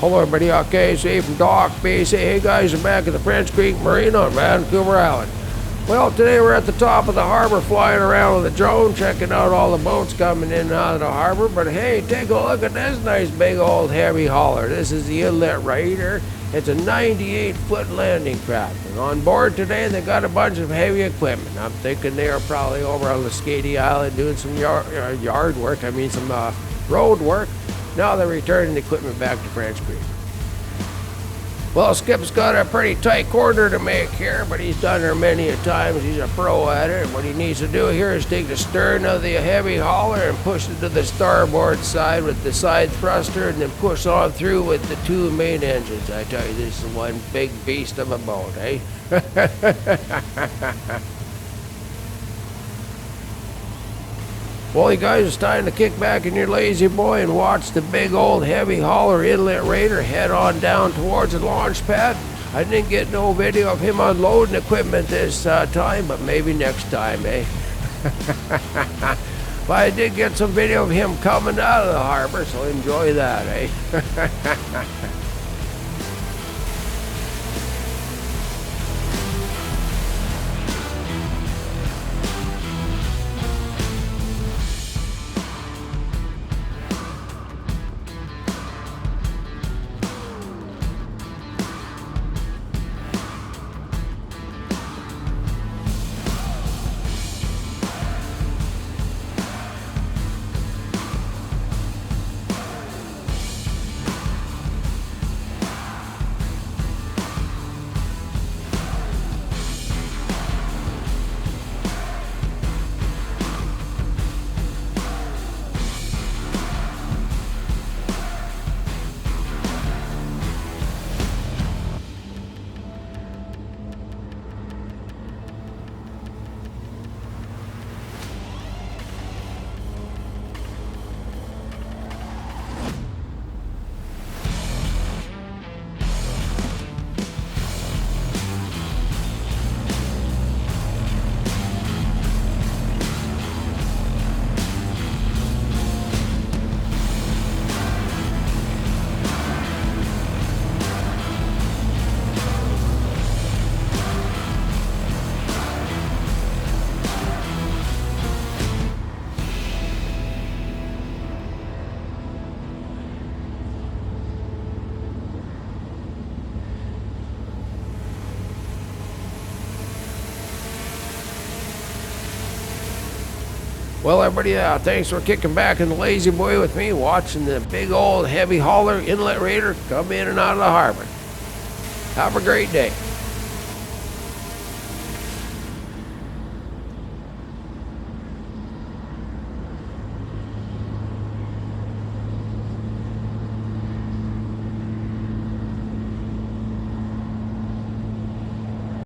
Hello everybody, okay, Steve from Dock BC. Hey guys, we're back at the French Creek Marina on Vancouver Island. Well, today we're at the top of the harbor flying around with a drone, checking out all the boats coming in and out of the harbor. But hey, take a look at this nice big old heavy hauler. This is the Inlet Raider. It's a 98-foot landing craft. And on board today, they got a bunch of heavy equipment. I'm thinking they are probably over on Lascadi Island doing some yard work, some road work. Now they're returning the equipment back to French Creek. Well, Skip's got a pretty tight corner to make here, but he's done her many a times. He's a pro at it. What he needs to do here is take the stern of the heavy hauler and push it to the starboard side with the side thruster, and then push on through with the two main engines. I tell you, this is one big beast of a boat, eh? Well, you guys, it's time to kick back in your lazy boy and watch the big old heavy hauler Inlet Raider head on down towards the launch pad. I didn't get no video of him unloading equipment this time, but maybe next time, eh? But I did get some video of him coming out of the harbor, so enjoy that, eh? Well, everybody, thanks for kicking back in the lazy boy with me, watching the big old heavy hauler Inlet Raider come in and out of the harbor. Have a great day.